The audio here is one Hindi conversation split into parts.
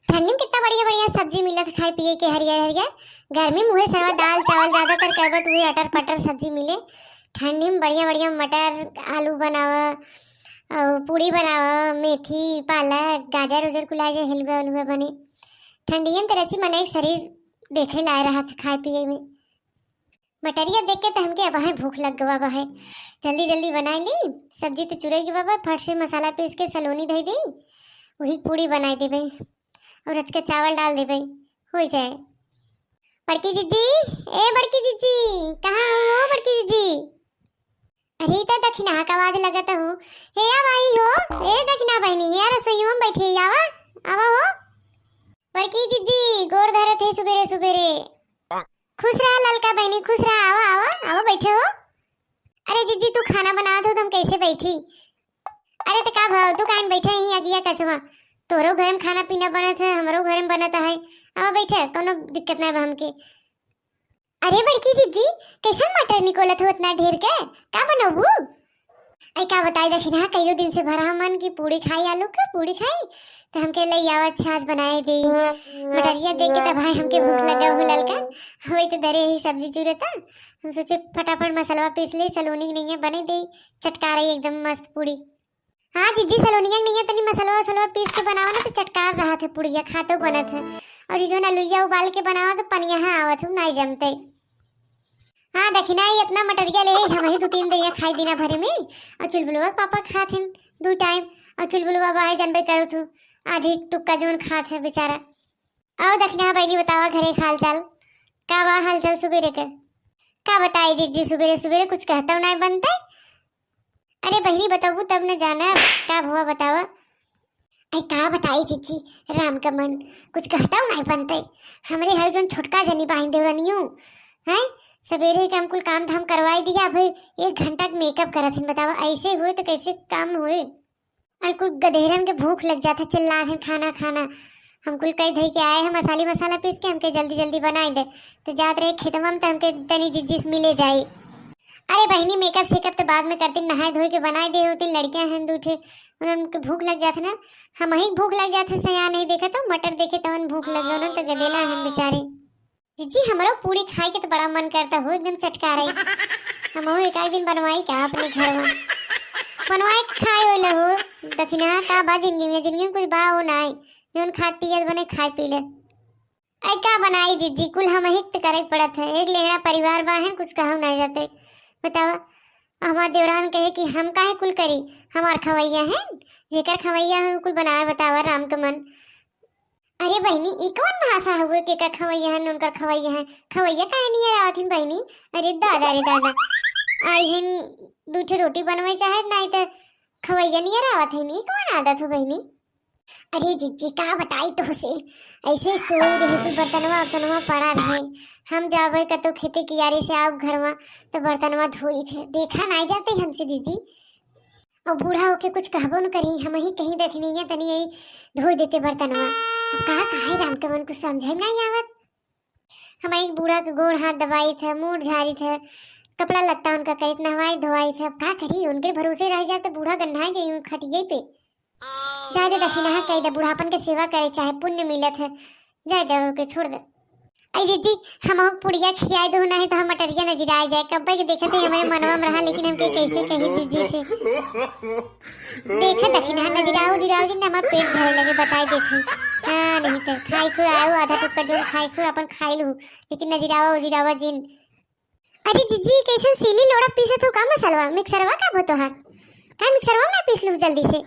ठंडी में कितना बढ़िया बढ़िया सब्जी मिलत खाए पिए के हरियर हरियर। गर्मी में मुहे सरवा दाल चावल ज्यादातर करबत हुए अटर पटर सब्जी मिले। ठंडी में बढ़िया बढ़िया मटर आलू बनावा और पूड़ी बनावा, मेथी पालक गाजर उजर कुला जे हलवा उलवा बने। ठंडियन तरह ची मन एक शरीर देखे लाए रहा था खाए पिए में। मटरिया देख के तो हमके अब है भूख लग गवा है। जल्दी जल्दी बना ली सब्जी तो चुरेगी बाबा, फट से मसाला पीस के सलोनी दे दी, वही पूड़ी बनाई दे भाई और रच के चावल डाल दे भाई, हो जाए। बड़की जीजी, ए बड़की जीजी, कहाँ हो बड़की जीजी? अरे तो दक्षिणा का आवाज लगाता हूँ। हे अब आई हो, ए दक्षिणा बहनी यार रसोईयों में बैठी आवा आवा हो। बड़की जीजी गोड़ धरे थे सुबेरे सुबेरे। खुश रहा ललका बहनी, खुश रहा, आवा आवा आवा बैठे हो। अरे जीजी तू खाना बना दो, तुम कैसे बैठी? अरे तो का भाव तू कान बैठे ही अगिया कचवा, तोरो घर में खाना पीना बनत है, हमरो घर में बनत है, आवा बैठे, कोनो दिक्कत नहीं बा हमके। अरे बड़की जीजी कैसन मटर निकोलत हो इतना ढेर के, का बनोबू? आई का बताई दखिना कईयो दिन से भरा मन की पूड़ी खाई, आलू का पूड़ी खाई, तो हमके लई आवा छाछ बनाए दे। मटरिया देख के तो भाई हमके भूख लगा हुआ ललका, होई तो दरे ही सब्जी चूरता, हम सोचे फटाफट मसाला पीस ले, सलोनी नहीं है बने दे, चटकार एकदम मस्त पूड़ी। हाँ जीजी सलोनिया नहीं है तनी मसाला वसाला पीस के बनावा ना तो चटकार रहा था पूड़िया, खातो बना था। और ये जो ना लुइया उबाल के बनावा तो पनिया आवत हूँ नहीं जमते। हाँ दखिना ये इतना मटरिया ले हम ही 2-3 दैया खाई दिना भरे में, और चुलबुलवा पापा खात हैं 2 टाइम, और चुलबुलवा बाहर जनबे करो तू आधी टुक्का जोन खात है बेचारा। आओ दखिना बहनी बतावा घरे हाल चाल का बा, हाल चाल सुबेरे का बताई जीजी सुबेरे सुबेरे कुछ कहता हूँ नहीं बनता। अरे बहनी बताऊ तब न जाना का भुआ बतावा। आई का बताई जीजी राम का मन कुछ कहता हूँ नहीं बनते। हमारे हर जोन छोटका जनी बहन देवरानियों है सवेरे के हमकुल काम धाम करवाई दिया, भाई 1 घंटा मेकअप करत हैं बतावा, ऐसे हुए तो कैसे काम हुए। कुल गधेरन के भूख लग जाता चिल्ला है खाना खाना। हमकुल कई धई के आए हैं मसाला पीस के हमके जल्दी जल्दी बनाई दे, तो जात रहे खेतवा में तो हमके तनी जिज्जिस मिले जाए। अरे बहनी मेकअप सेकअप तो बाद में करती, नहाए धोए के बनाई दे होती, लड़कियां हैं दूठे उनको भूख लग जाते ना, हम ही भूख लग जाते सया नहीं देखा तो मटर देखे तो भूख लग गया तो गदेला हम बेचारे। जीजी हमारा पूरी खाए के तो बड़ा मन करता हो एकदम चटका रही, हम एक दिन बनवाई क्या अपने घर में बनवाए खाए हो लहो दखिना का बा जिंदगी में कुछ बा हो ना जोन खात पिए बने खाए पी ले। आई का बनाई जीजी कुल हम ही तो करे पड़त है, एक लेहड़ा परिवार बा है कुछ कहम नहीं जाते बतावा। हमार देवरान कहे कि हम काहे कुल करी, हमार खवैया है जेकर खवैया है कुल बनाए बतावा राम का मन। अरे बहनी ई कौन भाषा हुए के का खवैया है उनका खवैया है, खवैया काहे नहीं आवत है बहनी? अरे दादा रे दादा आई हैं 2 रोटी बनवाई चाहे नहीं तो खवैया नहीं आवत है, नहीं कौन आदत हो बहनी? अरे जीजी का बताई तो से ऐसे सोई रहे कुल बर्तनवा उर्तनवा पड़ा रहे, हम जावे कतो खेते कियारी से आओ घर में तो बर्तनवा धोई थे, देखा नहीं जाते हमसे दीदी। और बूढ़ा होके कुछ कहबो न करी, हम ही कहीं देखनी है तनी यही धोई देते बर्तनवा। अब कहा काहे राम के मन कुछ समझे नहीं आवत। हम एक बूढ़ा के गोड़ हाथ दबाई थे, मुंह झाड़ी थे, कपड़ा लत्ता उनका करित नहवाई धोवाई थे। अब का करी उनके भरोसे रह जाए तो बूढ़ा गन्ना जाइए खटिए पे जाए दे दखिना कह दे बूढ़ापन के सेवा करे चाहे पुण्य मिलत है, जाए दे उनके छोड़ दे। आई जीजी हम पुड़िया खियाई दो नहीं तो हम मटरिया न जिराए जाए, कब्बे के देखते हमारे मनवा में रहा लेकिन हमके कैसे कही जीजी से देखा दखिना न जिराओ जी हमार पेट झड़े लगे बताए देखे। हाँ नहीं तो खाई खु आयो आधा टुक्का जो खाई खु अपन खाई लू लेकिन न जिरावा जिन। अरे जीजी कैसे सीली लोड़ा पीसत हो का मसाला मिक्सरवा का भो तोहार का मिक्सरवा में पीस लू जल्दी से।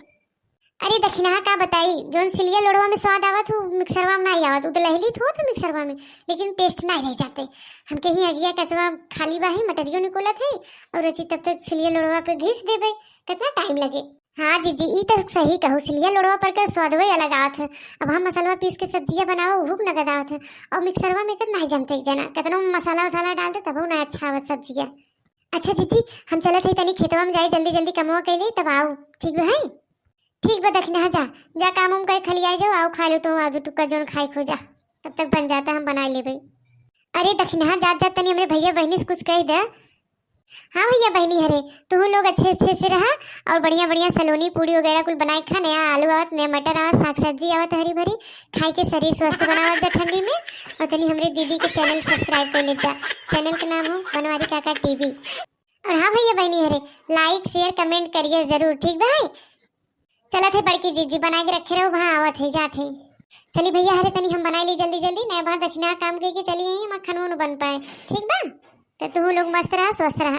अरे दखिना का बताई जोन सिलिया लोड़वा में स्वाद आवत हो मिक्सरवा में नहीं आवत, तो लहलित हो तो मिक्सरवा में लेकिन टेस्ट नहीं रह जाते। हमके ही अगिया कचवा खाली बाही मटरियो निकोलत है और अच्छी तब तक सिलिया लोड़वा पे घिस देबे कितना टाइम लगे। हाँ जीजी ई तो सही कहू सिलिया लोड़वा पर का स्वाद वही अलग आवत है। अब हम मसाला पीस के सब्जियां बनाओ भूख नगद आवत है और मिक्सरवा में नहीं जमते जना कितना मसाला वसाला डालते तब ना अच्छा आवत सब्जियां। अच्छा जीजी हम चलत है तनी खेतवा में जाए जल्दी जल्दी कमवा कैले तब आओ ठीक है। ठीक बा दखिना जा काम उम कहीं खलियाई जाओ आओ खा लो तो आधु टुक्का जोन खाई खो जा तब तक बन जाता हम बना ले भाई। अरे दखिना जात तनी हमरे भैया बहनी से कुछ कह दे। हाँ भैया बहनी हरे, तू लोग अच्छे अच्छे से रहा और बढ़िया बढ़िया सलोनी पूड़ी वगैरह कुल बनाए खा। नया आलू आवत, नया मटर आवत, साग सब्जी आवत हरी भरी, खाई के शरीर स्वस्थ बनावत जा ठंडी में। और तनी हमरे दीदी के चैनल सब्सक्राइब कर ले जा। चैनल का नाम हो बनवारी काका टीवी। और हाँ भैया बहनी हरे, लाइक शेयर कमेंट करिए जरूर, ठीक भाई। चलत है बड़की जीजी बना के रखे रहो, वहाँ आवत है जात है। चली भैया हरे तनी हम बनाई ली जल्दी जल्दी, नया बार दक्षिणा काम करके चली आई मक्खन बन पाए, ठीक बा। तो तू लोग मस्त रहा स्वस्थ रहा।